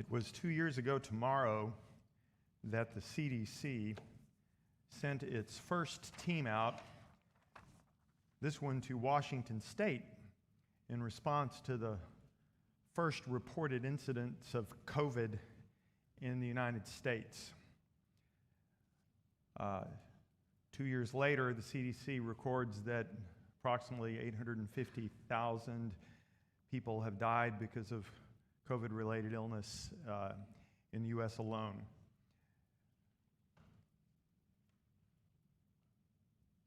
It was 2 years ago tomorrow that the CDC sent its first team out, this one to Washington State, in response to the first reported incidents of COVID in the United States. 2 years later, the CDC records that approximately 850,000 people have died because of COVID-related illness in the U.S. alone.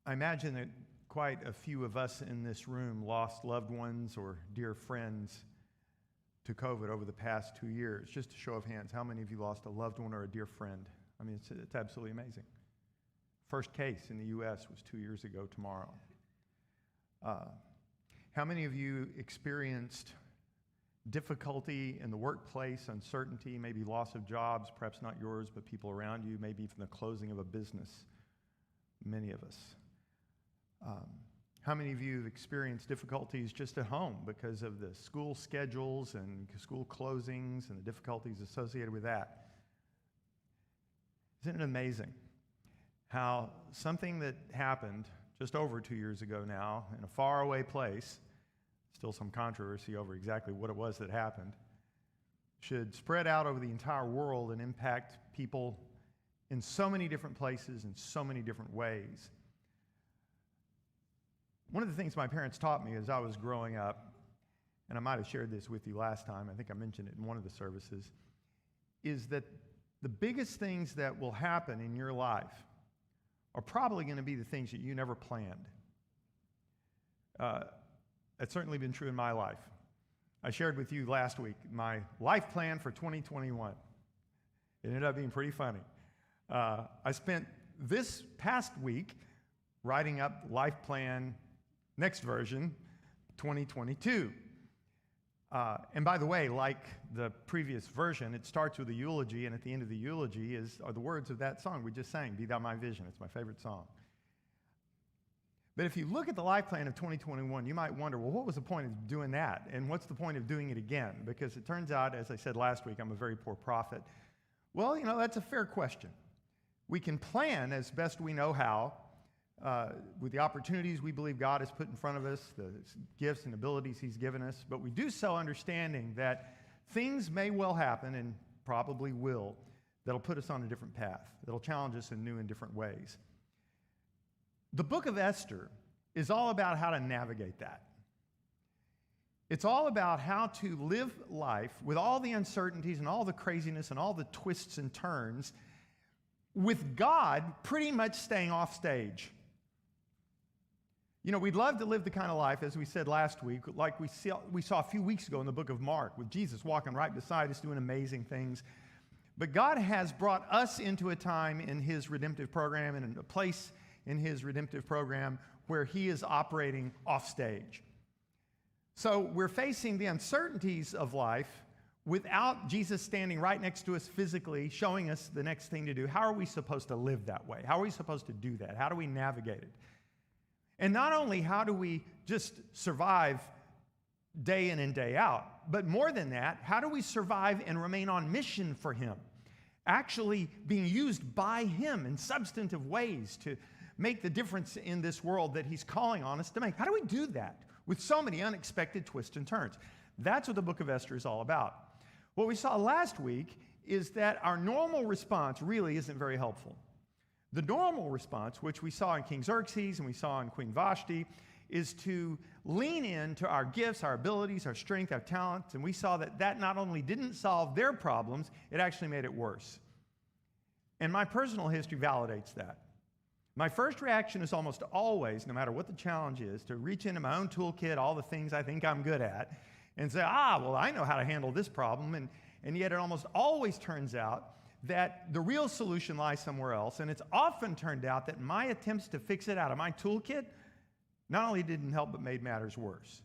I imagine that quite a few of us in this room lost loved ones or dear friends to COVID over the past 2 years. Just a show of hands, how many of you lost a loved one or a dear friend? I mean, it's absolutely amazing. First case in the U.S. was 2 years ago tomorrow. How many of you experienced difficulty in the workplace, uncertainty, maybe loss of jobs, perhaps not yours, but people around you, maybe even the closing of a business? Many of us. How many of you have experienced difficulties just at home because of the school schedules and school closings and the difficulties associated with that? Isn't it amazing how something that happened just over 2 years ago now in a faraway place, still some controversy over exactly what it was that happened, should spread out over the entire world and impact people in so many different places in so many different ways? One of the things my parents taught me as I was growing up, and I might have shared this with you last time, I think I mentioned it in one of the services, is that the biggest things that will happen in your life are probably going to be the things that you never planned. That's certainly been true in my life. I shared with you last week my life plan for 2021. It ended up being pretty funny. I spent this past week writing up life plan, next version, 2022. And by the way, like the previous version, it starts with a eulogy, and at the end of the eulogy are the words of that song we just sang, Be Thou My Vision. It's my favorite song. But if you look at the life plan of 2021, you might wonder, well, what was the point of doing that? And what's the point of doing it again? Because it turns out, as I said last week, I'm a very poor prophet. Well, that's a fair question. We can plan as best we know how, with the opportunities we believe God has put in front of us, the gifts and abilities He's given us, but we do so understanding that things may well happen, and probably will, that'll put us on a different path, that'll challenge us in new and different ways. The Book of Esther is all about how to navigate that. It's all about how to live life with all the uncertainties and all the craziness and all the twists and turns, with God pretty much staying off stage. We'd love to live the kind of life, as we said last week, like we saw a few weeks ago in the book of Mark, with Jesus walking right beside us doing amazing things. But God has brought us into a time in His redemptive program and in a place in His redemptive program where He is operating off stage. So we're facing the uncertainties of life without Jesus standing right next to us physically, showing us the next thing to do. How are we supposed to live that way? How are we supposed to do that? How do we navigate it? And not only how do we just survive day in and day out, but more than that, how do we survive and remain on mission for Him? Actually being used by Him in substantive ways to make the difference in this world that He's calling on us to make. How do we do that with so many unexpected twists and turns? That's what the book of Esther is all about. What we saw last week is that our normal response really isn't very helpful. The normal response, which we saw in King Xerxes and we saw in Queen Vashti, is to lean into our gifts, our abilities, our strength, our talents, and we saw that not only didn't solve their problems, it actually made it worse. And my personal history validates that. My first reaction is almost always, no matter what the challenge is, to reach into my own toolkit, all the things I think I'm good at, and say, well, I know how to handle this problem, and yet it almost always turns out that the real solution lies somewhere else, and it's often turned out that my attempts to fix it out of my toolkit not only didn't help, but made matters worse.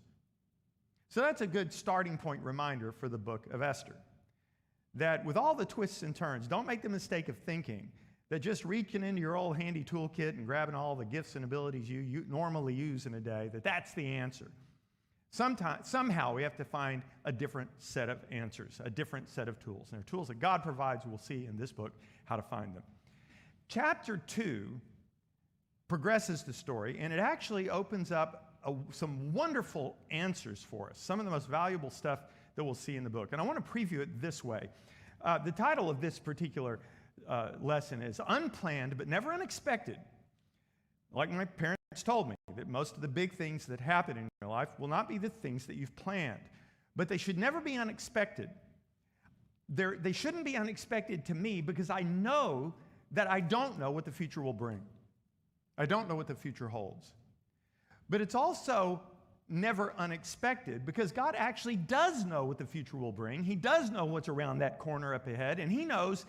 So that's a good starting point reminder for the book of Esther, that with all the twists and turns, don't make the mistake of thinking that just reaching into your old handy toolkit and grabbing all the gifts and abilities you normally use in a day, that's the answer. Somehow we have to find a different set of answers, a different set of tools. And they're tools that God provides. We'll see in this book how to find them. Chapter 2 progresses the story, and it actually opens up some wonderful answers for us, some of the most valuable stuff that we'll see in the book. And I want to preview it this way. The title of this particular lesson is Unplanned but Never Unexpected. Like my parents told me, that most of the big things that happen in your life will not be the things that you've planned, but they should never be unexpected. They shouldn't be unexpected to me because I know that I don't know what the future will bring. I don't know what the future holds. But it's also never unexpected because God actually does know what the future will bring. He does know what's around that corner up ahead, and He knows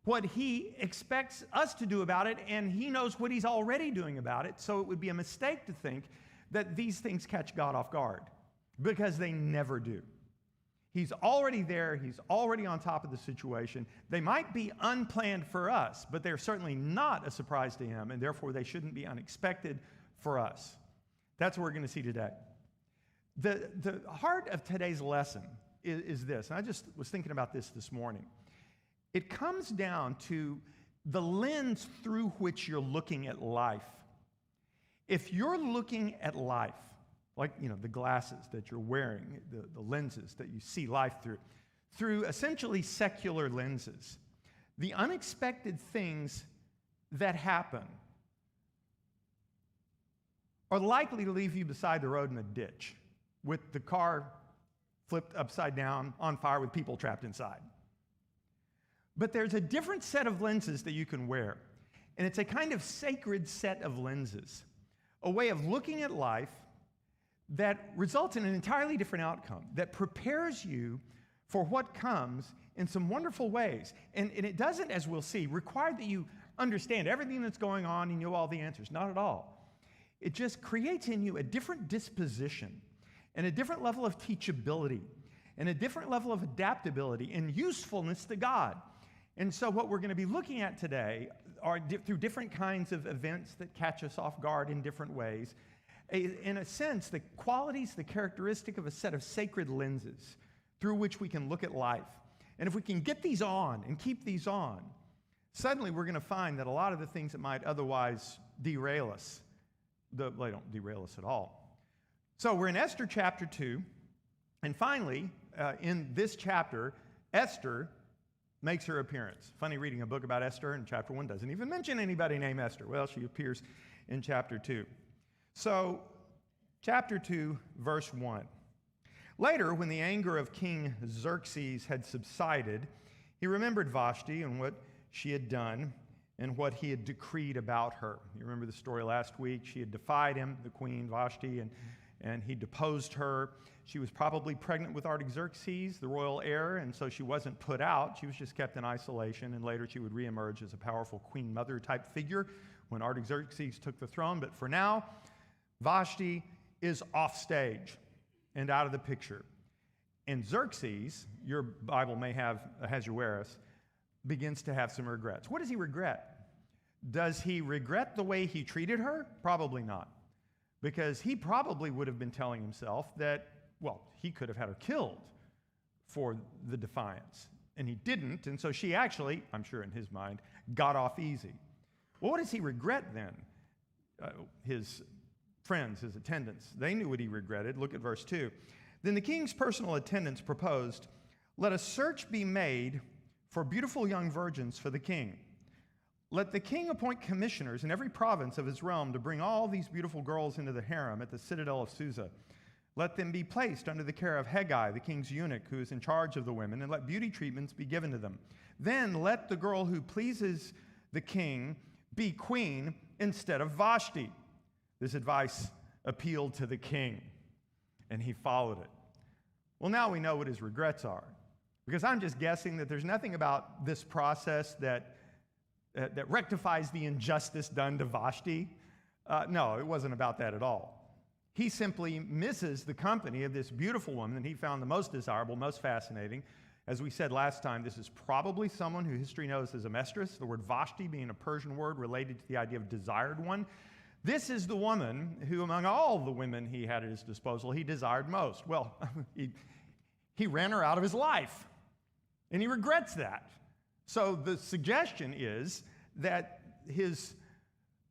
what He expects us to do about it, and He knows what He's already doing about it. So it would be a mistake to think that these things catch God off guard, because they never do. He's already there. He's already on top of the situation. They might be unplanned for us, but they're certainly not a surprise to Him, and therefore they shouldn't be unexpected for us. That's what we're going to see today. The heart of today's lesson is this, and I just was thinking about this morning. It comes down to the lens through which you're looking at life. If you're looking at life, like, the glasses that you're wearing, the lenses that you see life through essentially secular lenses, the unexpected things that happen are likely to leave you beside the road in a ditch with the car flipped upside down on fire with people trapped inside. But there's a different set of lenses that you can wear, and it's a kind of sacred set of lenses, a way of looking at life that results in an entirely different outcome, that prepares you for what comes in some wonderful ways. And it doesn't, as we'll see, require that you understand everything that's going on and know all the answers. Not at all. It just creates in you a different disposition and a different level of teachability and a different level of adaptability and usefulness to God. And so what we're going to be looking at today are through different kinds of events that catch us off guard in different ways, in a sense, the qualities, the characteristic of a set of sacred lenses through which we can look at life. And if we can get these on and keep these on, suddenly we're going to find that a lot of the things that might otherwise derail us, they don't derail us at all. So we're in Esther chapter 2, and finally, in this chapter, Esther makes her appearance. Funny, reading a book about Esther, and chapter 1 doesn't even mention anybody named Esther. Well, she appears in chapter 2. So, chapter 2, verse 1. Later, when the anger of King Xerxes had subsided, he remembered Vashti and what she had done and what he had decreed about her. You remember the story last week? She had defied him, the queen Vashti, and he deposed her. She was probably pregnant with Artaxerxes, the royal heir, and so she wasn't put out. She was just kept in isolation, and later she would reemerge as a powerful queen mother type figure when Artaxerxes took the throne. But for now, Vashti is off stage and out of the picture. And Xerxes, your Bible may have Ahasuerus, begins to have some regrets. What does he regret? Does he regret the way he treated her? Probably not. Because he probably would have been telling himself that, well, he could have had her killed for the defiance. And he didn't, and so she actually, I'm sure in his mind, got off easy. Well, what does he regret then? His friends, his attendants, they knew what he regretted. Look at verse 2. Then the king's personal attendants proposed, "Let a search be made for beautiful young virgins for the king. Let the king appoint commissioners in every province of his realm to bring all these beautiful girls into the harem at the citadel of Susa. Let them be placed under the care of Haggai, the king's eunuch, who is in charge of the women, and let beauty treatments be given to them. Then let the girl who pleases the king be queen instead of Vashti." This advice appealed to the king, and he followed it. Well, now we know what his regrets are, because I'm just guessing that there's nothing about this process that rectifies the injustice done to Vashti. No, it wasn't about that at all. He simply misses the company of this beautiful woman that he found the most desirable, most fascinating. As we said last time, this is probably someone who history knows as a mistress, the word Vashti being a Persian word related to the idea of desired one. This is the woman who, among all the women he had at his disposal, he desired most. Well, he ran her out of his life, and he regrets that. So the suggestion is that his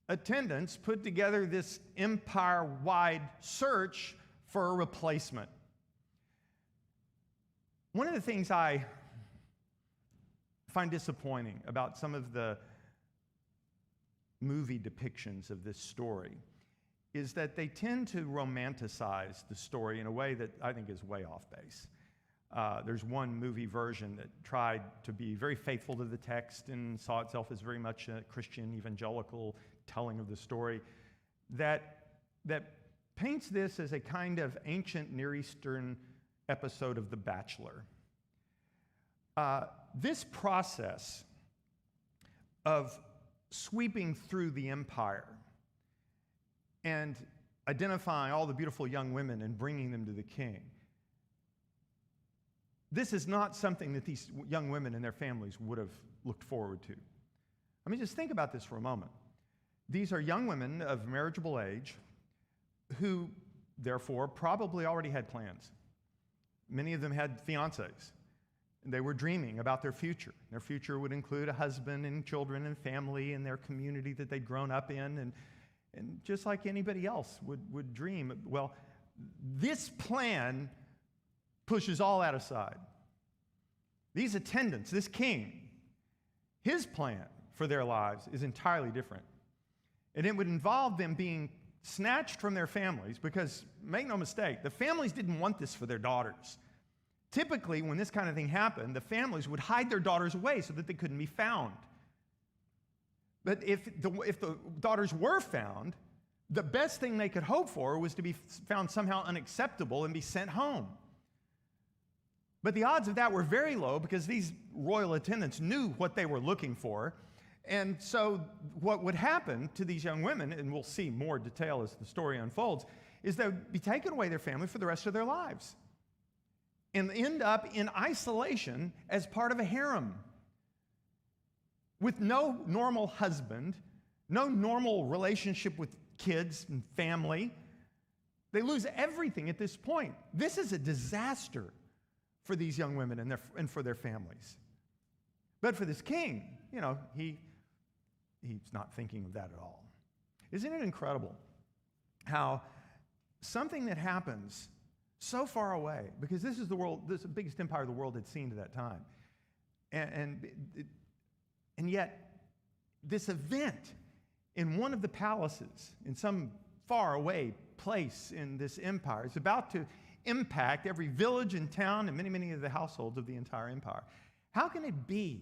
attendants put together this empire-wide search for a replacement. One of the things I find disappointing about some of the movie depictions of this story is that they tend to romanticize the story in a way that I think is way off base. There's one movie version that tried to be very faithful to the text and saw itself as very much a Christian evangelical telling of the story that paints this as a kind of ancient Near Eastern episode of The Bachelor. This process of sweeping through the empire and identifying all the beautiful young women and bringing them to the king, this is not something that these young women and their families would have looked forward to. I mean, just think about this for a moment. These are young women of marriageable age who, therefore, probably already had plans. Many of them had fiancés. They were dreaming about their future. Their future would include a husband and children and family and their community that they'd grown up in, and just like anybody else would dream. Well, this plan pushes all that aside. These attendants, this king, his plan for their lives is entirely different. And it would involve them being snatched from their families because, make no mistake, the families didn't want this for their daughters. Typically, when this kind of thing happened, the families would hide their daughters away so that they couldn't be found. But if the daughters were found, the best thing they could hope for was to be found somehow unacceptable and be sent home. But the odds of that were very low because these royal attendants knew what they were looking for. And so what would happen to these young women, and we'll see more detail as the story unfolds, is they would be taken away their family for the rest of their lives and end up in isolation as part of a harem with no normal husband, no normal relationship with kids and family. They lose everything at this point. This is a disaster for these young women and for their families. But for this king, he's not thinking of that at all. Isn't it incredible how something that happens so far away, because this is the biggest empire the world had seen to that time, and yet this event in one of the palaces in some far away place in this empire is about to impact every village and town and many, many of the households of the entire empire. How can it be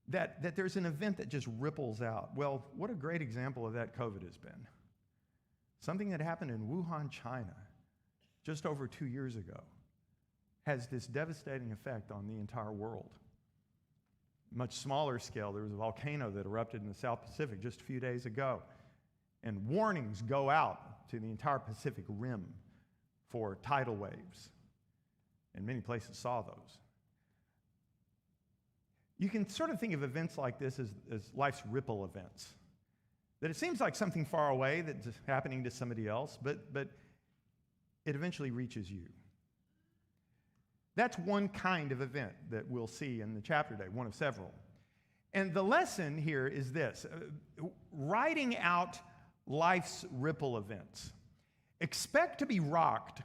that there's an event that just ripples out? Well, what a great example of that COVID has been. Something that happened in Wuhan, China, just over 2 years ago, has this devastating effect on the entire world. Much smaller scale, there was a volcano that erupted in the South Pacific just a few days ago, and warnings go out to the entire Pacific Rim for tidal waves, and many places saw those. You can sort of think of events like this as life's ripple events. That it seems like something far away that's happening to somebody else, but it eventually reaches you. That's one kind of event that we'll see in the chapter today, one of several. And the lesson here is this: writing out life's ripple events. Expect to be rocked,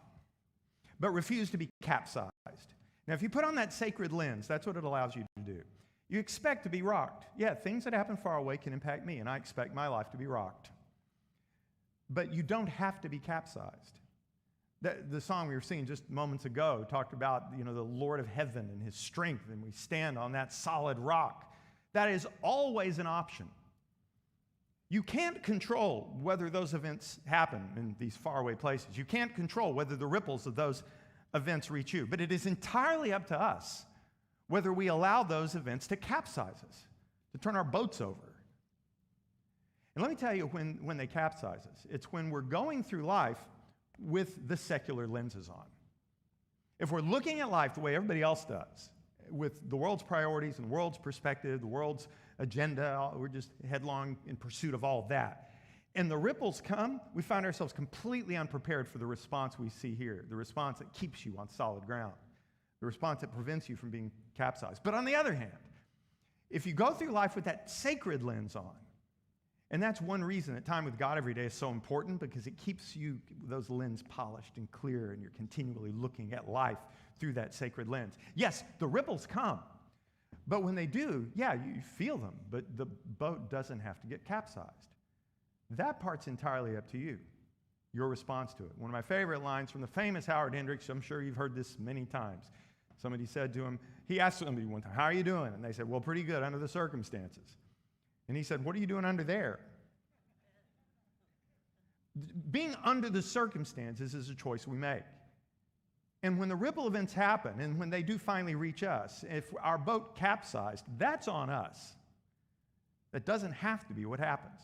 but refuse to be capsized. Now, if you put on that sacred lens, that's what it allows you to do. You expect to be rocked. Yeah, things that happen far away can impact me, and I expect my life to be rocked. But you don't have to be capsized. The song we were singing just moments ago talked about, the Lord of heaven and his strength, and we stand on that solid rock. That is always an option. You can't control whether those events happen in these faraway places. You can't control whether the ripples of those events reach you. But it is entirely up to us whether we allow those events to capsize us, to turn our boats over. And let me tell you when they capsize us. It's when we're going through life with the secular lenses on. If we're looking at life the way everybody else does, with the world's priorities and the world's perspective, the world's agenda, we're just headlong in pursuit of all of that. and the ripples come, we find ourselves completely unprepared for the response we see here, the response that keeps you on solid ground, the response that prevents you from being capsized. But on the other hand, if you go through life with that sacred lens on, and that's one reason that time with God every day is so important, because it keeps you, those lens polished and clear, and you're continually looking at life through that sacred lens. Yes, the ripples come, but when they do, yeah, you feel them, but the boat doesn't have to get capsized. That part's entirely up to you, your response to it. One of my favorite lines from the famous Howard Hendricks, I'm sure you've heard this many times. Somebody said to him, he asked somebody one time, "How are you doing?" And they said, "Well, pretty good under the circumstances." And he said, "What are you doing under there?" Being under the circumstances is a choice we make. And when the ripple events happen, and when they do finally reach us, if our boat capsized, that's on us. That doesn't have to be what happens.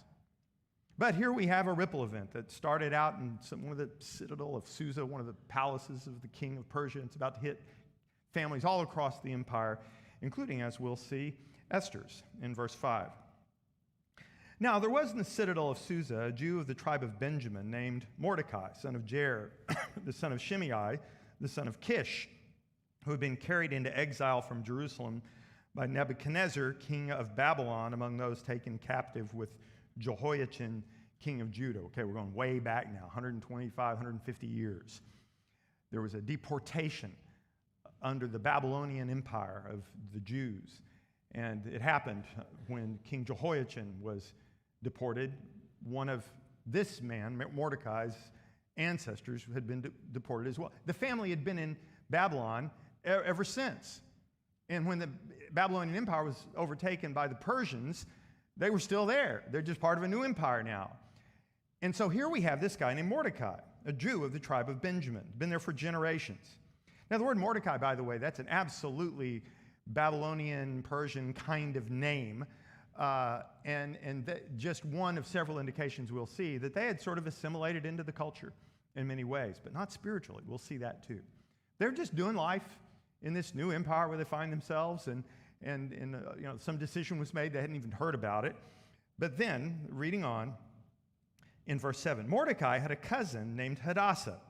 But here we have a ripple event that started out in one of the citadel of Susa, one of the palaces of the king of Persia. It's about to hit families all across the empire, including, as we'll see, Esther's in verse 5. Now, there was in the citadel of Susa a Jew of the tribe of Benjamin named Mordecai, son of Jair, the son of Shimei, the son of Kish, who had been carried into exile from Jerusalem by Nebuchadnezzar, king of Babylon, among those taken captive with Jehoiachin, king of Judah. Okay, we're going way back now, 125, 150 years. There was a deportation under the Babylonian Empire of the Jews. And it happened when King Jehoiachin was deported. One of this man, Mordecai's ancestors, had been deported as well. The family had been in Babylon ever since. And when the Babylonian Empire was overtaken by the Persians, they were still there. They're just part of a new empire now. And so here we have this guy named Mordecai, a Jew of the tribe of Benjamin, been there for generations. Now, the word Mordecai, by the way, that's an absolutely Babylonian, Persian kind of name. Just one of several indications we'll see that they had sort of assimilated into the culture in many ways, but not spiritually. We'll see that too. They're just doing life in this new empire where they find themselves, and some decision was made. They hadn't even heard about it. But then, reading on, in verse 7, Mordecai had a cousin named Hadassah,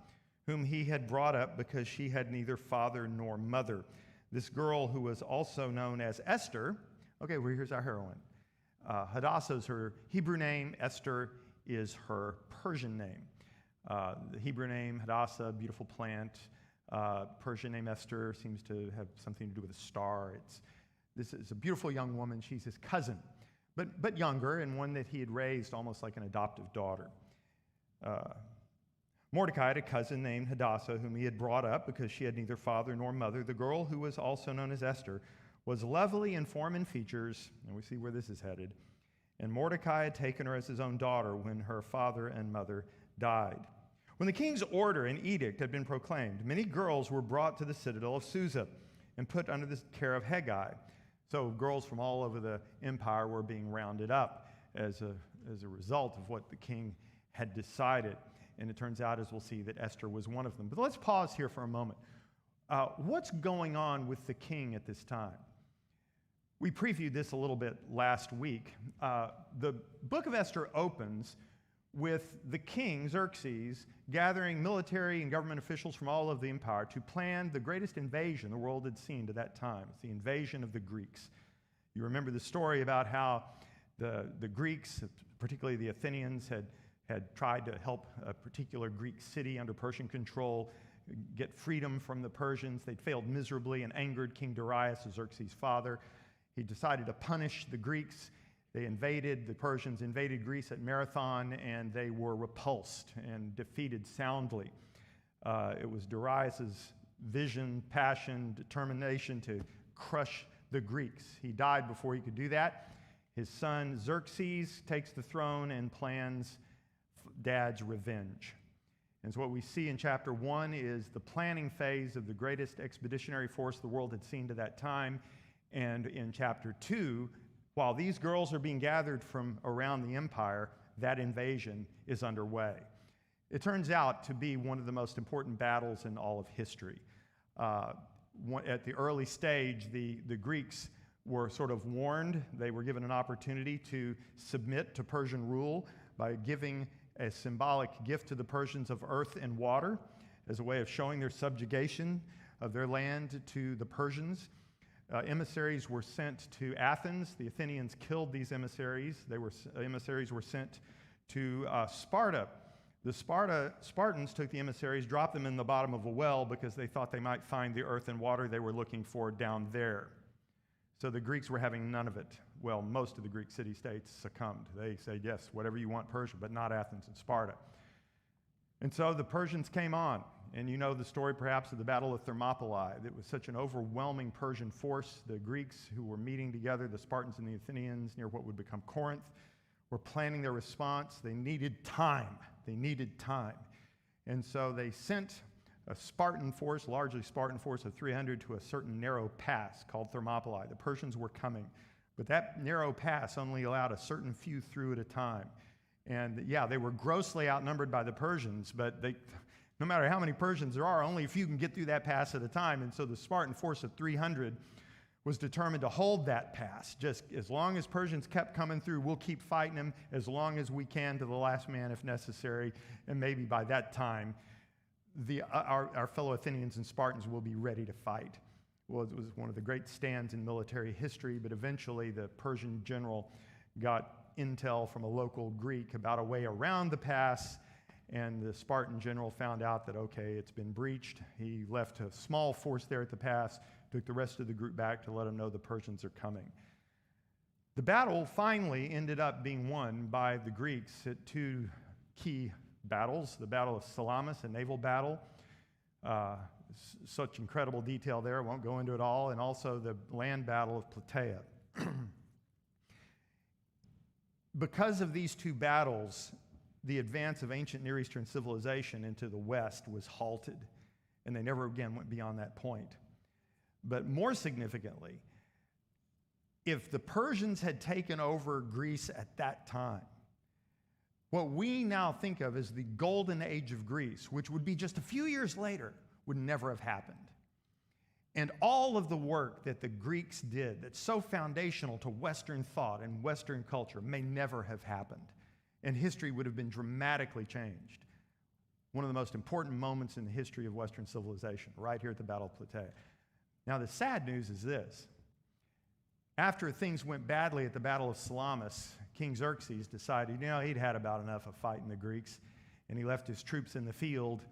whom he had brought up because she had neither father nor mother. This girl, who was also known as Esther, okay, well, here's our heroine. Hadassah is her Hebrew name. Esther is her Persian name. The Hebrew name, Hadassah, beautiful plant. Persian name, Esther, seems to have something to do with a star. This is a beautiful young woman. She's his cousin, but younger, and one that he had raised almost like an adoptive daughter. Mordecai had a cousin named Hadassah, whom he had brought up because she had neither father nor mother. The girl, who was also known as Esther, was lovely in form and features, and we see where this is headed. And Mordecai had taken her as his own daughter when her father and mother died. When the king's order and edict had been proclaimed, many girls were brought to the citadel of Susa and put under the care of Hegai. So girls from all over the empire were being rounded up as a result of what the king had decided. And it turns out, as we'll see, that Esther was one of them. But let's pause here for a moment. What's going on with the king at this time? We previewed this a little bit last week. The Book of Esther opens with the king, Xerxes, gathering military and government officials from all of the empire to plan the greatest invasion the world had seen to that time. It's the invasion of the Greeks. You remember the story about how the Greeks, particularly the Athenians, had tried to help a particular Greek city under Persian control get freedom from the Persians. They'd failed miserably and angered King Darius, Xerxes' father. He decided to punish the Greeks. The Persians invaded Greece at Marathon, and they were repulsed and defeated soundly. It was Darius' vision, passion, determination to crush the Greeks. He died before he could do that. His son Xerxes takes the throne and plans Dad's revenge. And so what we see in chapter 1 is the planning phase of the greatest expeditionary force the world had seen to that time. And in chapter 2, while these girls are being gathered from around the empire, that invasion is underway. It turns out to be one of the most important battles in all of history. At the early stage, the Greeks were sort of warned. They were given an opportunity to submit to Persian rule, by giving a symbolic gift to the Persians of earth and water as a way of showing their subjugation of their land to the Persians. Emissaries were sent to Athens. The Athenians killed these emissaries. Emissaries were sent to Sparta. The Spartans took the emissaries, dropped them in the bottom of a well because they thought they might find the earth and water they were looking for down there. So the Greeks were having none of it. Well, most of the Greek city-states succumbed. They said, yes, whatever you want, Persia, but not Athens and Sparta. And so the Persians came on. And you know the story perhaps of the Battle of Thermopylae. It was such an overwhelming Persian force. The Greeks who were meeting together, the Spartans and the Athenians, near what would become Corinth, were planning their response. They needed time. And so they sent a Spartan force, largely Spartan force of 300, to a certain narrow pass called Thermopylae. The Persians were coming, but that narrow pass only allowed a certain few through at a time. And yeah, they were grossly outnumbered by the Persians, but no matter how many Persians there are, only a few can get through that pass at a time. And so the Spartan force of 300 was determined to hold that pass. Just as long as Persians kept coming through, we'll keep fighting them as long as we can to the last man if necessary. And maybe by that time, our fellow Athenians and Spartans will be ready to fight. Well, it was one of the great stands in military history, but eventually the Persian general got intel from a local Greek about a way around the pass, and the Spartan general found out that, okay, it's been breached. He left a small force there at the pass, took the rest of the group back to let them know the Persians are coming. The battle finally ended up being won by the Greeks at two key battles, the Battle of Salamis, a naval battle. Such incredible detail there, I won't go into it all, and also the land battle of Plataea. Because of these two battles, the advance of ancient Near Eastern civilization into the West was halted, and they never again went beyond that point. But more significantly, if the Persians had taken over Greece at that time, what we now think of as the golden age of Greece, which would be just a few years later, would never have happened. And all of the work that the Greeks did that's so foundational to Western thought and Western culture may never have happened. And history would have been dramatically changed. One of the most important moments in the history of Western civilization, right here at the Battle of Plataea. Now, the sad news is this. After things went badly at the Battle of Salamis, King Xerxes decided, he'd had about enough of fighting the Greeks, and he left his troops in the field,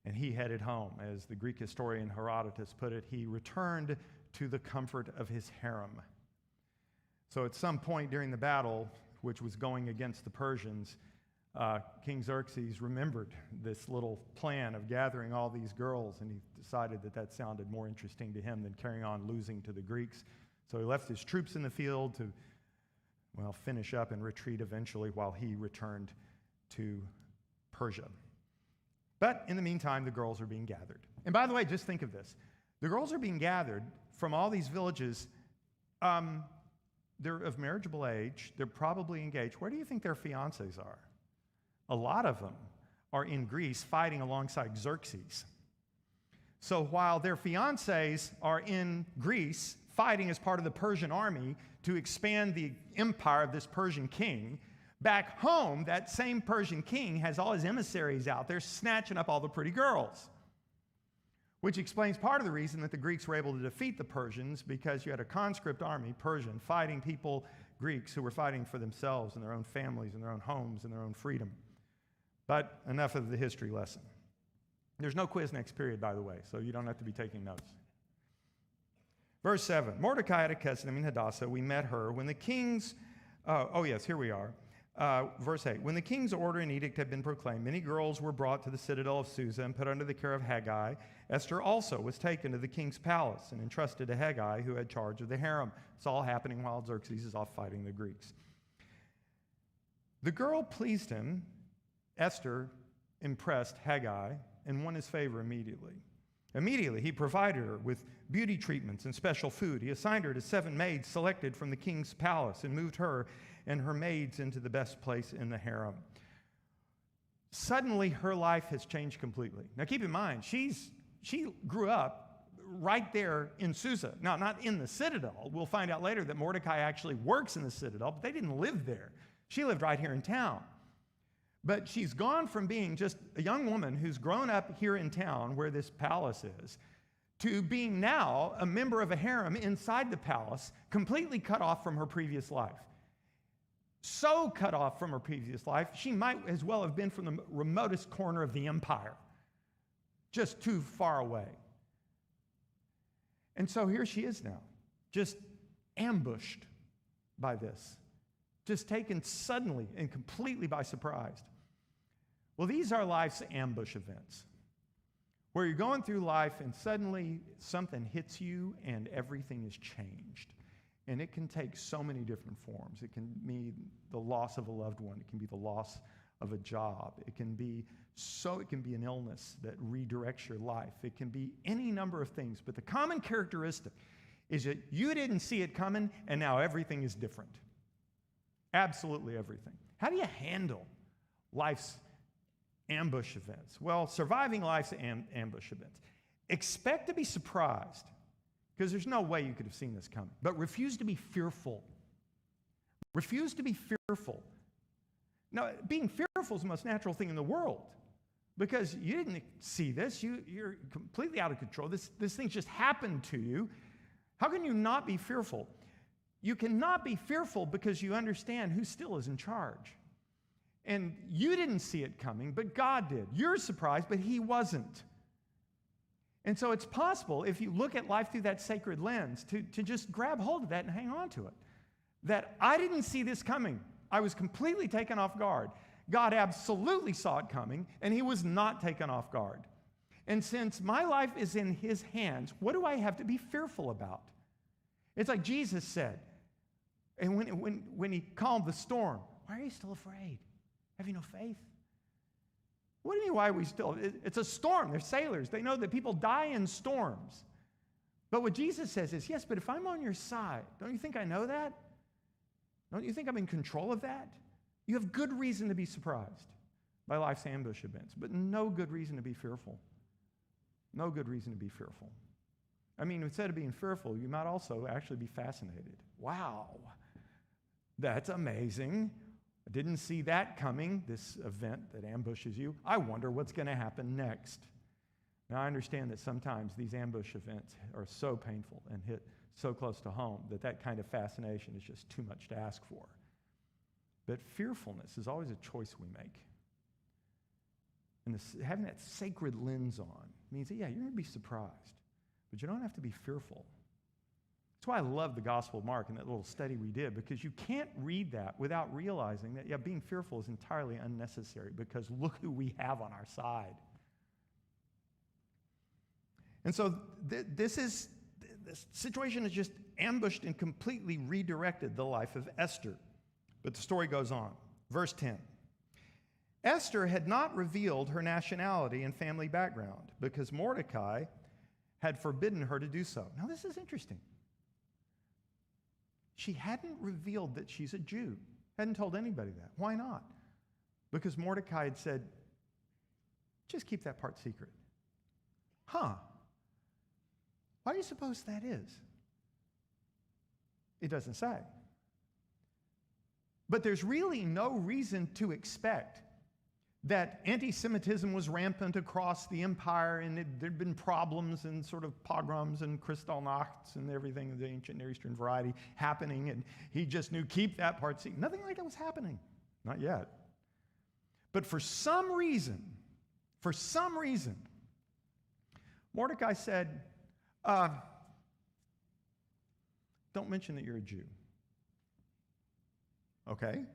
and he headed home. As the Greek historian Herodotus put it, he returned to the comfort of his harem. So at some point during the battle, which was going against the Persians, King Xerxes remembered this little plan of gathering all these girls, and he decided that sounded more interesting to him than carrying on losing to the Greeks. So he left his troops in the field to, finish up and retreat eventually while he returned to Persia. But in the meantime, the girls are being gathered. And by the way, just think of this. The girls are being gathered from all these villages. They're of marriageable age. They're probably engaged. Where do you think their fiancés are? A lot of them are in Greece fighting alongside Xerxes. So while their fiancés are in Greece fighting as part of the Persian army to expand the empire of this Persian king, back home, that same Persian king has all his emissaries out there snatching up all the pretty girls. Which explains part of the reason that the Greeks were able to defeat the Persians, because you had a conscript army, Persian, fighting people, Greeks, who were fighting for themselves and their own families and their own homes and their own freedom. But enough of the history lesson. There's no quiz next period, by the way, so you don't have to be taking notes. Verse 7, Mordecai had a cousin named Hadassah. We met her. When the king's, here we are. Verse 8, when the king's order and edict had been proclaimed, many girls were brought to the citadel of Susa and put under the care of Haggai. Esther also was taken to the king's palace and entrusted to Haggai, who had charge of the harem. It's all happening while Xerxes is off fighting the Greeks. The girl pleased him. Esther impressed Haggai and won his favor immediately. Immediately, he provided her with beauty treatments and special food. He assigned her to 7 maids selected from the king's palace and moved her and her maids into the best place in the harem. Suddenly, her life has changed completely. Now, keep in mind, she grew up right there in Susa. Now, not in the citadel. We'll find out later that Mordecai actually works in the citadel, but they didn't live there. She lived right here in town. But she's gone from being just a young woman who's grown up here in town where this palace is, to being now a member of a harem inside the palace, completely cut off from her previous life. So cut off from her previous life, she might as well have been from the remotest corner of the empire, just too far away. And so here she is now, just ambushed by this, just taken suddenly and completely by surprise. Well, these are life's ambush events, where you're going through life and suddenly something hits you and everything is changed. And it can take so many different forms. It can mean the loss of a loved one. It can be the loss of a job. It can be an illness that redirects your life. It can be any number of things. But the common characteristic is that you didn't see it coming, and now everything is different. Absolutely everything. How do you handle life's ambush events? Well, surviving life's ambush events. Expect to be surprised, because there's no way you could have seen this coming. But refuse to be fearful. Refuse to be fearful. Now, being fearful is the most natural thing in the world, because you didn't see this. You're completely out of control. This thing just happened to you. How can you not be fearful? You cannot be fearful because you understand who still is in charge. And you didn't see it coming, but God did. You're surprised, but He wasn't. And so it's possible, if you look at life through that sacred lens, to just grab hold of that and hang on to it. That I didn't see this coming. I was completely taken off guard. God absolutely saw it coming, and He was not taken off guard. And since my life is in His hands, what do I have to be fearful about? It's like Jesus said, and when He calmed the storm, why are you still afraid? Have you no faith? What do you mean, why are we still? It's a storm. They're sailors. They know that people die in storms. But what Jesus says is, yes, but if I'm on your side, don't you think I know that? Don't you think I'm in control of that? You have good reason to be surprised by life's ambush events, but no good reason to be fearful. No good reason to be fearful. I mean, instead of being fearful, you might also actually be fascinated. Wow, that's amazing. I didn't see that coming, this event that ambushes you. I wonder what's going to happen next. Now, I understand that sometimes these ambush events are so painful and hit so close to home that kind of fascination is just too much to ask for. But fearfulness is always a choice we make. And having that sacred lens on means that, yeah, you're going to be surprised, but you don't have to be fearful. That's why I love the Gospel of Mark and that little study we did, because you can't read that without realizing that, yeah, being fearful is entirely unnecessary, because look who we have on our side. And so this situation has just ambushed and completely redirected the life of Esther. But the story goes on. Verse 10. Esther had not revealed her nationality and family background because Mordecai had forbidden her to do so. Now, this is interesting. She hadn't revealed that she's a Jew. Hadn't told anybody that. Why not? Because Mordecai had said, just keep that part secret. Huh. Why do you suppose that is? It doesn't say. But there's really no reason to expect that anti-Semitism was rampant across the empire, and there'd been problems and sort of pogroms and Kristallnachts and everything of the ancient Near Eastern variety happening, and he just knew, keep that part secret. Nothing like that was happening. Not yet. But for some reason, Mordecai said, don't mention that you're a Jew. Okay.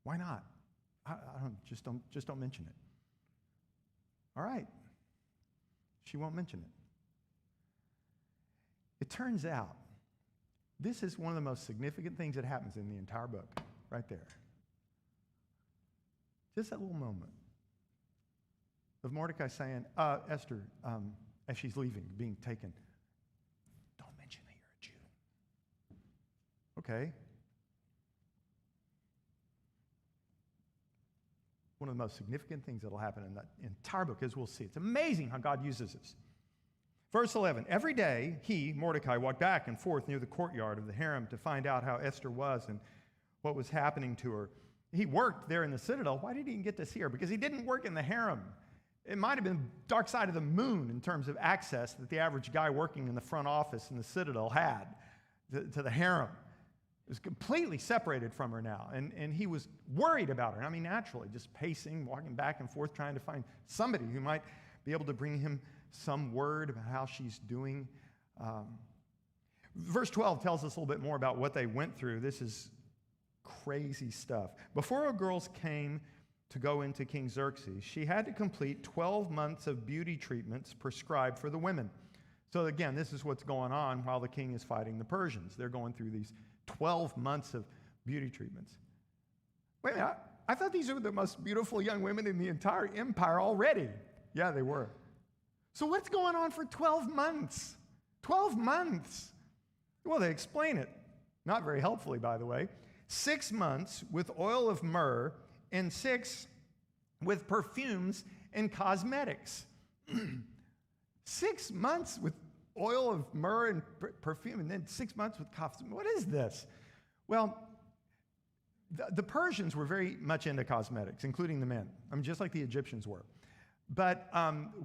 Why not? Just don't mention it. All right. She won't mention it. It turns out this is one of the most significant things that happens in the entire book, right there. Just that little moment of Mordecai saying, Esther, as she's leaving, being taken, don't mention that you're a Jew. Okay. One of the most significant things that will happen in that entire book, as we'll see. It's amazing how God uses this. Verse 11, every day he, Mordecai, walked back and forth near the courtyard of the harem to find out how Esther was and what was happening to her. he worked there in the citadel. Why did he get to see her? Because he didn't work in the harem. It might have been dark side of the moon in terms of access that the average guy working in the front office in the citadel had to the harem. It was completely separated from her now, and he was worried about her. I mean, naturally, just pacing, walking back and forth, trying to find somebody who might be able to bring him some word about how she's doing. Verse 12 tells us a little bit more about what they went through. This is crazy stuff. Before our girls came to go into King Xerxes, she had to complete 12 months of beauty treatments prescribed for the women. So again, this is what's going on while the king is fighting the Persians. They're going through these 12 months of beauty treatments. Wait a minute, I thought these were the most beautiful young women in the entire empire already. Yeah, they were. So what's going on for 12 months? 12 months. Well, they explain it. Not very helpfully, by the way. 6 months with oil of myrrh and 6 with perfumes and cosmetics. 6 months with oil of myrrh and perfume, and then 6 months with cosmetics. What is this? Well, the Persians were very much into cosmetics, including the men. I mean, just like the Egyptians were. But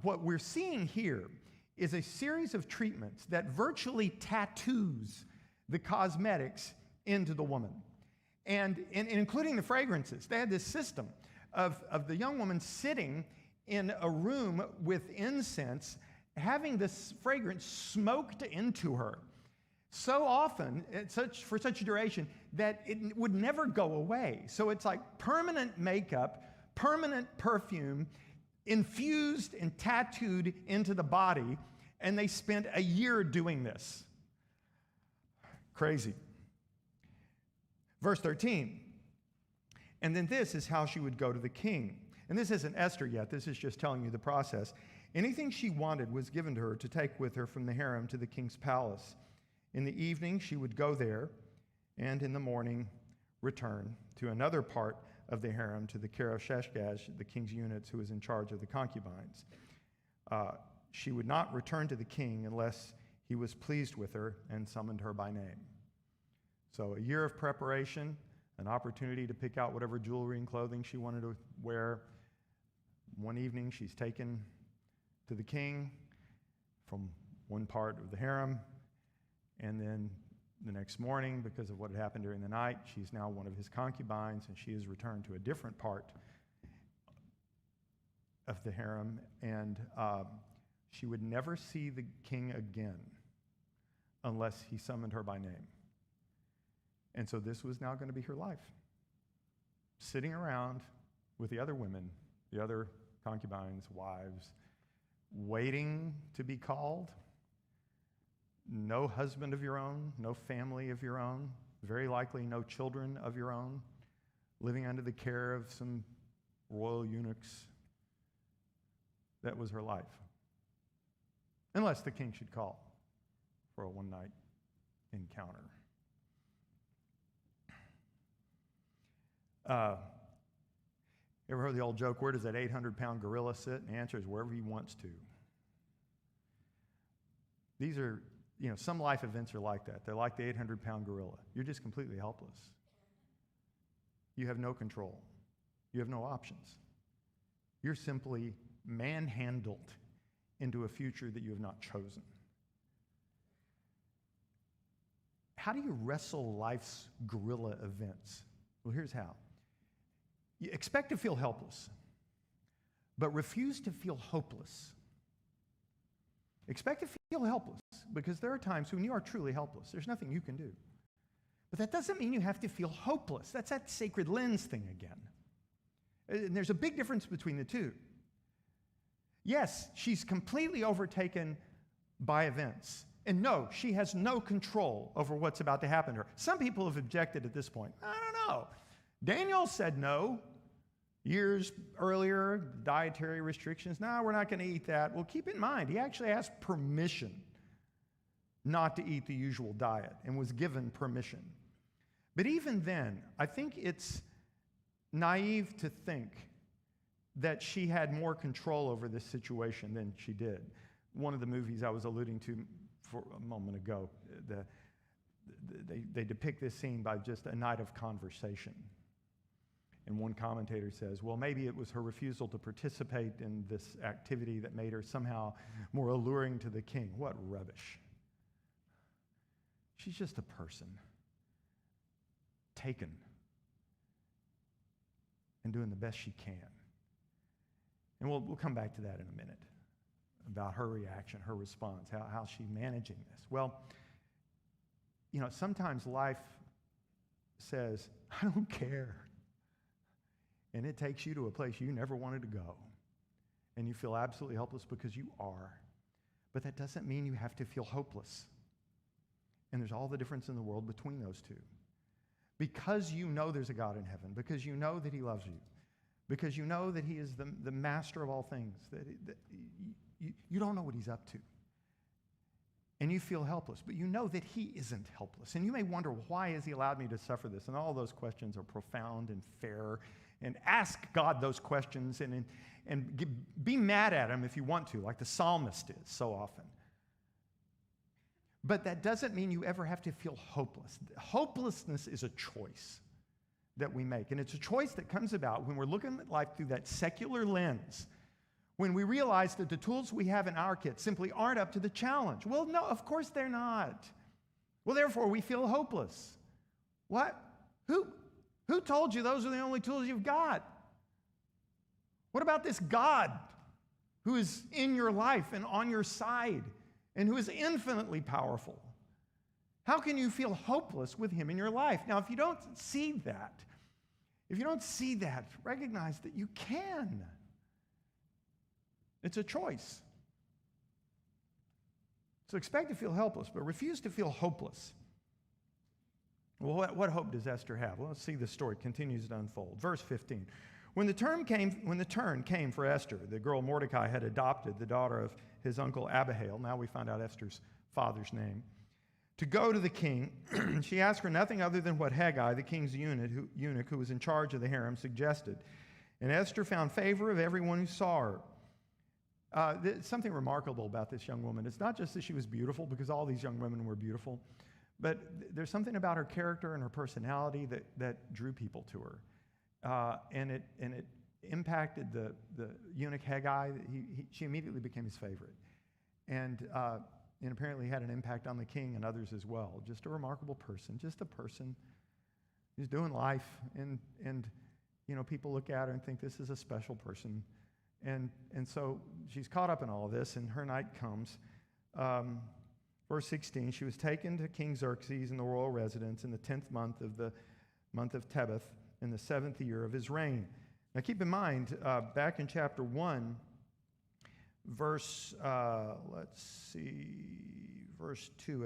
what we're seeing here is a series of treatments that virtually tattoos the cosmetics into the woman. And including the fragrances. They had this system of the young woman sitting in a room with incense, having this fragrance smoked into her so often, for such a duration, that it would never go away. So it's like permanent makeup, permanent perfume, infused and tattooed into the body, and they spent a year doing this. Crazy. Verse 13, and then this is how she would go to the king. And this isn't Esther yet. This is just telling you the process. Anything she wanted was given to her to take with her from the harem to the king's palace. In the evening, she would go there, and in the morning, return to another part of the harem, to the care of Sheshgaz, the king's eunuchs, who was in charge of the concubines. She would not return to the king unless he was pleased with her and summoned her by name. So a year of preparation, an opportunity to pick out whatever jewelry and clothing she wanted to wear. One evening, she's taken to the king from one part of the harem, and then the next morning, because of what had happened during the night, she's now one of his concubines, and she is returned to a different part of the harem, and she would never see the king again unless he summoned her by name. And so this was now going to be her life. Sitting around with the other women, the other concubines, wives, waiting to be called. No husband of your own, no family of your own, very likely no children of your own, living under the care of some royal eunuchs. That was her life. Unless the king should call for a one-night encounter. Ever heard the old joke, where does that 800-pound gorilla sit? And the answer is wherever he wants to. These are, some life events are like that. They're like the 800-pound gorilla. You're just completely helpless. You have no control. You have no options. You're simply manhandled into a future that you have not chosen. How do you wrestle life's gorilla events? Well, here's how. You expect to feel helpless, but refuse to feel hopeless. Expect to feel helpless, because there are times when you are truly helpless. There's nothing you can do. But that doesn't mean you have to feel hopeless. That's that sacred lens thing again. And there's a big difference between the two. Yes, she's completely overtaken by events. And no, she has no control over what's about to happen to her. Some people have objected at this point. I don't know. Daniel said no years earlier, dietary restrictions. No, we're not going to eat that. Well, keep in mind, he actually asked permission not to eat the usual diet and was given permission. But even then, I think it's naive to think that she had more control over this situation than she did. One of the movies I was alluding to for a moment ago, they depict this scene by just a night of conversation. And one commentator says, well, maybe it was her refusal to participate in this activity that made her somehow more alluring to the king. What rubbish. She's just a person, taken and doing the best she can. And we'll come back to that in a minute, about her reaction, her response, how she's managing this. Well, sometimes life says, I don't care. And it takes you to a place you never wanted to go. And you feel absolutely helpless because you are. But that doesn't mean you have to feel hopeless. And there's all the difference in the world between those two. Because you know there's a God in heaven, because you know that he loves you, because you know that he is the master of all things, that you don't know what he's up to. And you feel helpless, but you know that he isn't helpless. And you may wonder, why has he allowed me to suffer this? And all those questions are profound and fair. And ask God those questions and be mad at him if you want to, like the psalmist is so often. But that doesn't mean you ever have to feel hopeless. Hopelessness is a choice that we make. And it's a choice that comes about when we're looking at life through that secular lens, when we realize that the tools we have in our kit simply aren't up to the challenge. Well, no, of course they're not. Well, therefore, we feel hopeless. What? Who told you those are the only tools you've got? What about this God who is in your life and on your side and who is infinitely powerful? How can you feel hopeless with him in your life? Now, if you don't see that, recognize that you can. It's a choice. So expect to feel helpless, but refuse to feel hopeless. Well, what hope does Esther have? Well, let's see the story continues to unfold. Verse 15. When the turn came for Esther, the girl Mordecai had adopted, the daughter of his uncle Abihail, now we find out Esther's father's name, to go to the king, she asked for nothing other than what Haggai, the king's eunuch who was in charge of the harem, suggested. And Esther found favor of everyone who saw her. There's something remarkable about this young woman. It's not just that she was beautiful, because all these young women were beautiful, but there's something about her character and her personality that drew people to her. And it impacted the eunuch Haggai. She immediately became his favorite. And apparently had an impact on the king and others as well. Just a remarkable person, just a person who's doing life. And people look at her and think this is a special person. And so she's caught up in all of this, and her night comes. Verse 16, she was taken to King Xerxes in the royal residence in the 10th month of the month of Tebeth in the 7th year of his reign. Now keep in mind, back in chapter 1, verse 2.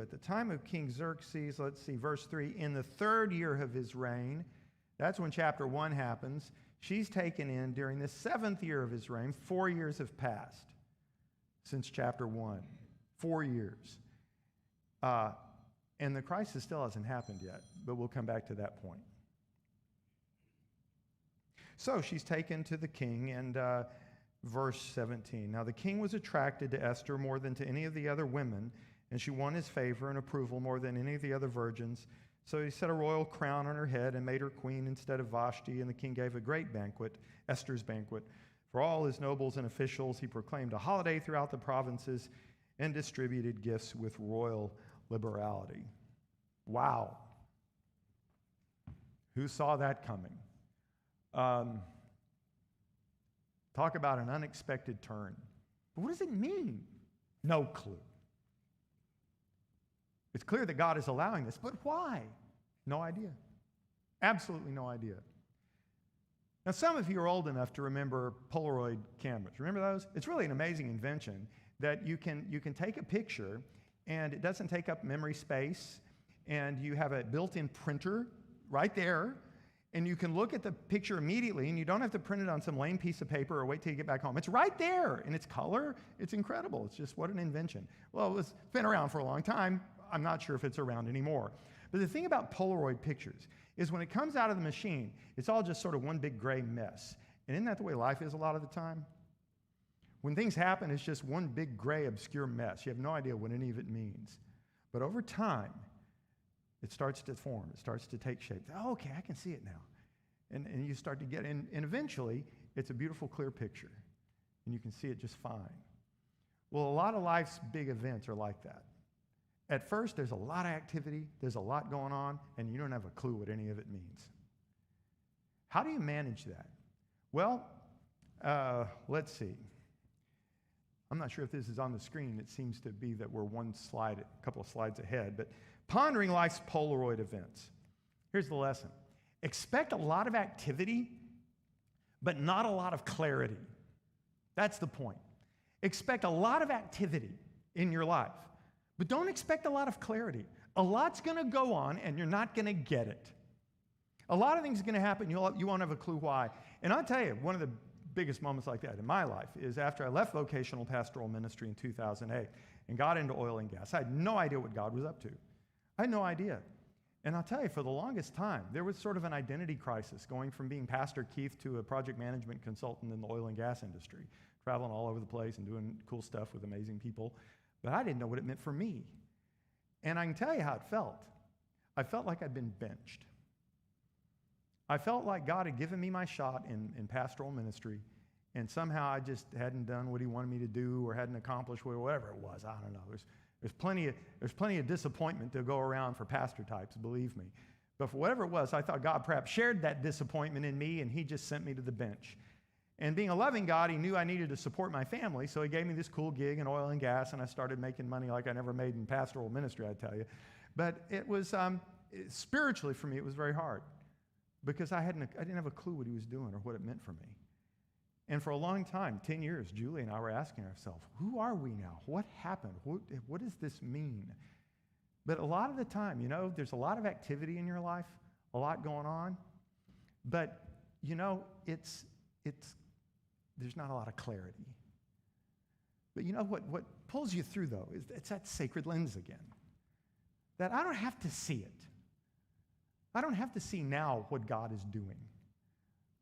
At the time of King Xerxes, verse 3, in the 3rd year of his reign, that's when chapter 1 happens. She's taken in during the 7th year of his reign. 4 years have passed since chapter 1. 4 years. And the crisis still hasn't happened yet, but we'll come back to that point. So she's taken to the king, and verse 17. Now the king was attracted to Esther more than to any of the other women, and she won his favor and approval more than any of the other virgins. So he set a royal crown on her head and made her queen instead of Vashti, and the king gave a great banquet, Esther's banquet, for all his nobles and officials. He proclaimed a holiday throughout the provinces and distributed gifts with royal liberality. Wow. Who saw that coming? Talk about an unexpected turn. But what does it mean? No clue. It's clear that God is allowing this, but why? No idea. Absolutely no idea. Now, some of you are old enough to remember Polaroid cameras. Remember those? It's really an amazing invention that you can take a picture and it doesn't take up memory space, and you have a built-in printer right there, and you can look at the picture immediately, and you don't have to print it on some lame piece of paper or wait till you get back home. It's right there in its color. It's incredible. It's just what an invention. Well, it's been around for a long time. I'm not sure if it's around anymore. But the thing about Polaroid pictures is when it comes out of the machine, it's all just sort of one big gray mess. And isn't that the way life is a lot of the time? When things happen, it's just one big gray obscure mess. You have no idea what any of it means. But over time, it starts to form. It starts to take shape. Oh, okay, I can see it now. And you start to get, and eventually, it's a beautiful, clear picture. And you can see it just fine. Well, a lot of life's big events are like that. At first, there's a lot of activity, there's a lot going on, and you don't have a clue what any of it means. How do you manage that? Well, let's see. I'm not sure if this is on the screen. It seems to be that we're a couple of slides ahead, but pondering life's Polaroid events. Here's the lesson. Expect a lot of activity, but not a lot of clarity. That's the point. Expect a lot of activity in your life, but don't expect a lot of clarity. A lot's going to go on, and you're not going to get it. A lot of things are going to happen. You won't have a clue why. And I'll tell you, one of the biggest moments like that in my life is after I left vocational pastoral ministry in 2008 and got into oil and gas. I had no idea what God was up to. I had no idea. And I'll tell you, for the longest time, there was sort of an identity crisis going from being Pastor Keith to a project management consultant in the oil and gas industry, traveling all over the place and doing cool stuff with amazing people. But I didn't know what it meant for me. And I can tell you how it felt. I felt like I'd been benched. I felt like God had given me my shot in pastoral ministry, and somehow I just hadn't done what he wanted me to do or hadn't accomplished whatever it was. I don't know. There's plenty of disappointment to go around for pastor types, believe me. But for whatever it was, I thought God perhaps shared that disappointment in me, and he just sent me to the bench. And being a loving God, he knew I needed to support my family, so he gave me this cool gig in oil and gas, and I started making money like I never made in pastoral ministry, I tell you. But it was, spiritually for me, it was very hard because I didn't have a clue what he was doing or what it meant for me. And for a long time, 10 years, Julie and I were asking ourselves, who are we now? What happened? What does this mean? But a lot of the time, there's a lot of activity in your life, a lot going on, but, there's not a lot of clarity. But what pulls you through, though, is it's that sacred lens again. That I don't have to see it. I don't have to see now what God is doing.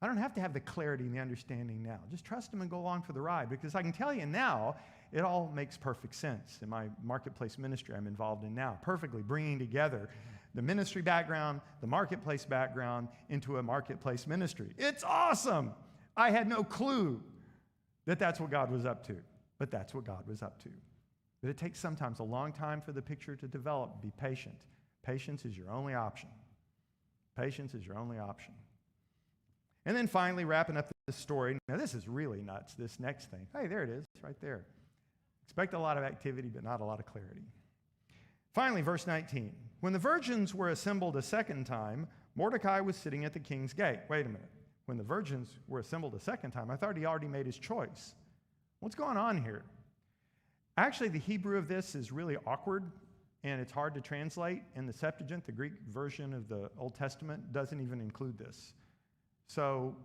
I don't have to have the clarity and the understanding now. Just trust him and go along for the ride, because I can tell you now, it all makes perfect sense. In my marketplace ministry I'm involved in now, perfectly bringing together the ministry background, the marketplace background into a marketplace ministry. It's awesome. I had no clue that that's what God was up to, but that's what God was up to. But it takes sometimes a long time for the picture to develop. Be patient. Patience is your only option. Patience is your only option. And then finally, wrapping up this story. Now, this is really nuts, this next thing. Hey, there it is, right there. Expect a lot of activity, but not a lot of clarity. Finally, verse 19. When the virgins were assembled a second time, Mordecai was sitting at the king's gate. Wait a minute. When the virgins were assembled a second time, I thought he already made his choice. What's going on here? Actually, the Hebrew of this is really awkward, and it's hard to translate. In the Septuagint, the Greek version of the Old Testament, doesn't even include this. So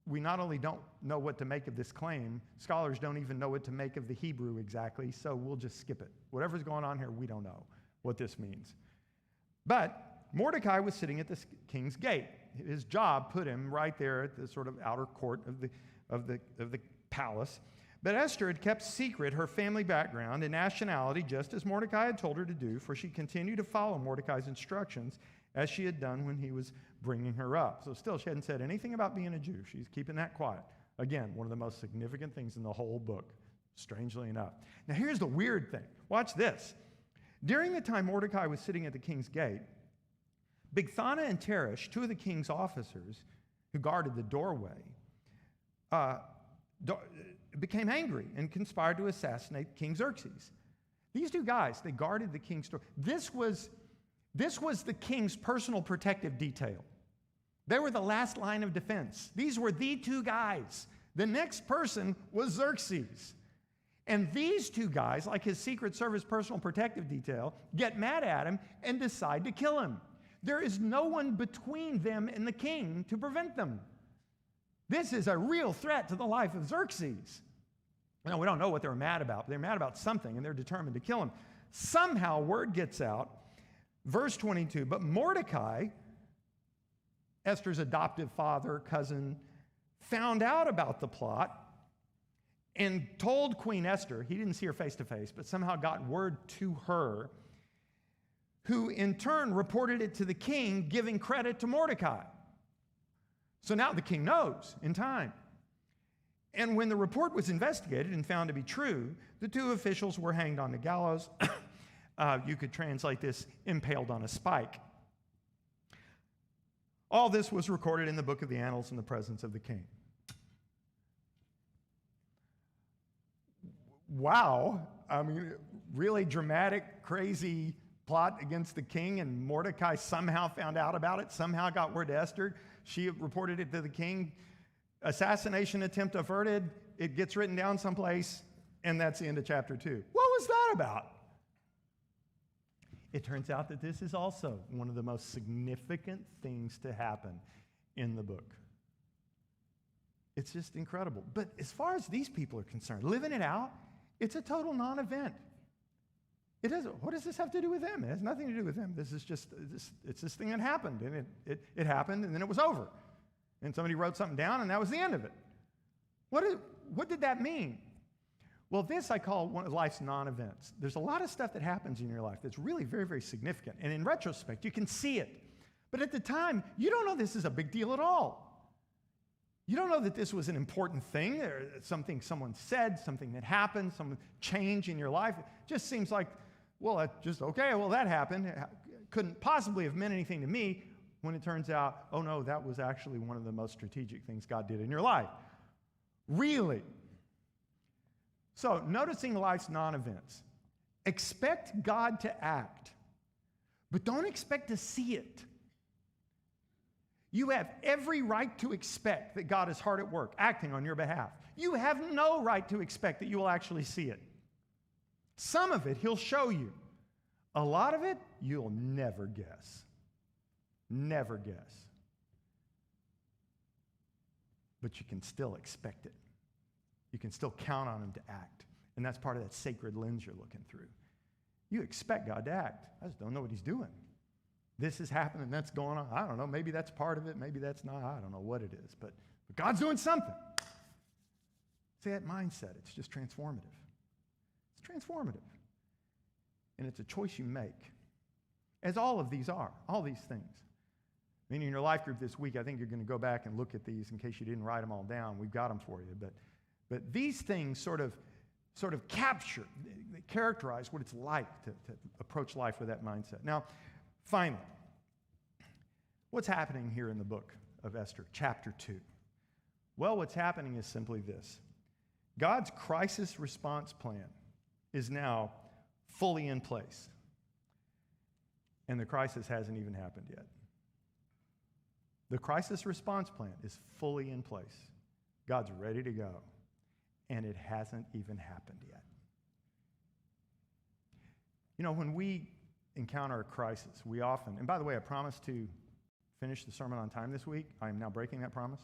we not only don't know what to make of this claim, scholars don't even know what to make of the Hebrew exactly, so we'll just skip it. Whatever's going on here, we don't know what this means. But Mordecai was sitting at the king's gate. His job put him right there at the sort of outer court of the palace. But Esther had kept secret her family background and nationality, just as Mordecai had told her to do, for she continued to follow Mordecai's instructions as she had done when he was bringing her up. So still, she hadn't said anything about being a Jew. She's keeping that quiet. Again, one of the most significant things in the whole book, strangely enough. Now, here's the weird thing. Watch this. During the time Mordecai was sitting at the king's gate, Bigthana and Teresh, two of the king's officers who guarded the doorway, became angry and conspired to assassinate King Xerxes. These two guys, they guarded the king's door. This was the king's personal protective detail. They were the last line of defense. These were the two guys. The next person was Xerxes. And these two guys, like his Secret Service personal protective detail, get mad at him and decide to kill him. There is no one between them and the king to prevent them. This is a real threat to the life of Xerxes. Now, we don't know what they were mad about, but they're mad about something, and they're determined to kill him. Somehow, word gets out. Verse 22, but Mordecai, Esther's adoptive father, cousin, found out about the plot and told Queen Esther. He didn't see her face to face, but somehow got word to her, who in turn reported it to the king, giving credit to Mordecai. So now the king knows in time. And when the report was investigated and found to be true, the two officials were hanged on the gallows. You could translate this, impaled on a spike. All this was recorded in the book of the Annals in the presence of the king. Wow. I mean, really dramatic, crazy plot against the king, and Mordecai somehow found out about it, somehow got word to Esther. She reported it to the king. Assassination attempt averted. It gets written down someplace, and that's the end of chapter 2. What was that about? It turns out that this is also one of the most significant things to happen in the book. It's just incredible. But as far as these people are concerned, living it out, it's a total non-event. What does this have to do with them? It has nothing to do with them. This is just, it's this thing that happened, and it happened, and then it was over. And somebody wrote something down, and that was the end of it. What did that mean? Well, this I call one of life's non-events. There's a lot of stuff that happens in your life that's really very, very significant. And in retrospect, you can see it. But at the time, you don't know this is a big deal at all. You don't know that this was an important thing, or something someone said, something that happened, some change in your life. It just seems like, well, that happened. It couldn't possibly have meant anything to me, when it turns out, oh no, that was actually one of the most strategic things God did in your life. Really? So, noticing life's non-events. Expect God to act, but don't expect to see it. You have every right to expect that God is hard at work, acting on your behalf. You have no right to expect that you will actually see it. Some of it He'll show you. A lot of it, you'll never guess. Never guess. But you can still expect it. You can still count on Him to act. And that's part of that sacred lens you're looking through. You expect God to act. I just don't know what He's doing. This is happening, that's going on. I don't know. Maybe that's part of it. Maybe that's not. I don't know what it is. But God's doing something. See, that mindset, it's just transformative. It's transformative. And it's a choice you make. As all of these are. All these things. I mean, in your life group this week, I think you're going to go back and look at these in case you didn't write them all down. We've got them for you. But these things sort of capture, they characterize what it's like to approach life with that mindset. Now, finally, what's happening here in the book of Esther, chapter 2? Well, what's happening is simply this. God's crisis response plan is now fully in place. And the crisis hasn't even happened yet. The crisis response plan is fully in place. God's ready to go. And it hasn't even happened yet. You know, when we encounter a crisis, we often, and by the way, I promised to finish the sermon on time this week. I am now breaking that promise.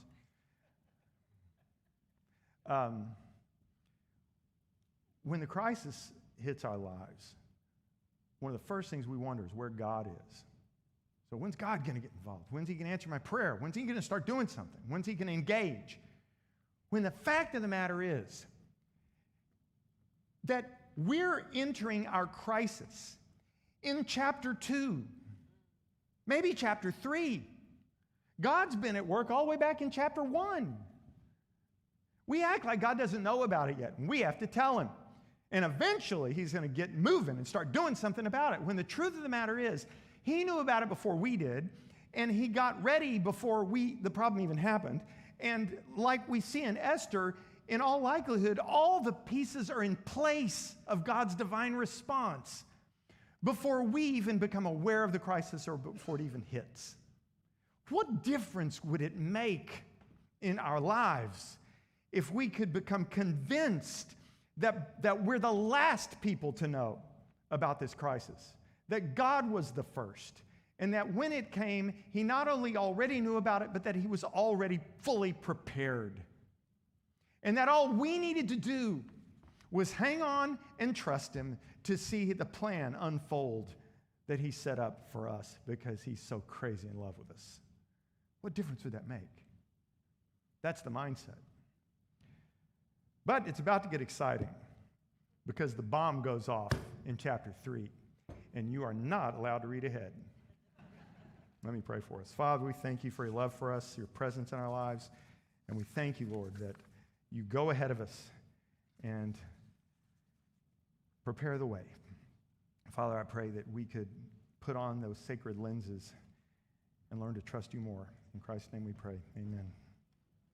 When the crisis hits our lives, one of the first things we wonder is where God is. So when's God going to get involved? When's He going to answer my prayer? When's He going to start doing something? When's He going to engage? When the fact of the matter is that we're entering our crisis in chapter 2, maybe chapter 3. God's been at work all the way back in chapter 1. We act like God doesn't know about it yet, and we have to tell Him. And eventually, He's going to get moving and start doing something about it. When the truth of the matter is, He knew about it before we did, and He got ready before the problem even happened. And like we see in Esther, in all likelihood, all the pieces are in place of God's divine response before we even become aware of the crisis or before it even hits. What difference would it make in our lives if we could become convinced that we're the last people to know about this crisis, that God was the first, and that when it came, He not only already knew about it, but that He was already fully prepared. And that all we needed to do was hang on and trust Him to see the plan unfold that He set up for us because He's so crazy in love with us. What difference would that make? That's the mindset. But it's about to get exciting because the bomb goes off in chapter 3, and you are not allowed to read ahead. Let me pray for us. Father, we thank you for your love for us, your presence in our lives, and we thank you, Lord, that you go ahead of us and prepare the way. Father, I pray that we could put on those sacred lenses and learn to trust you more. In Christ's name we pray. Amen.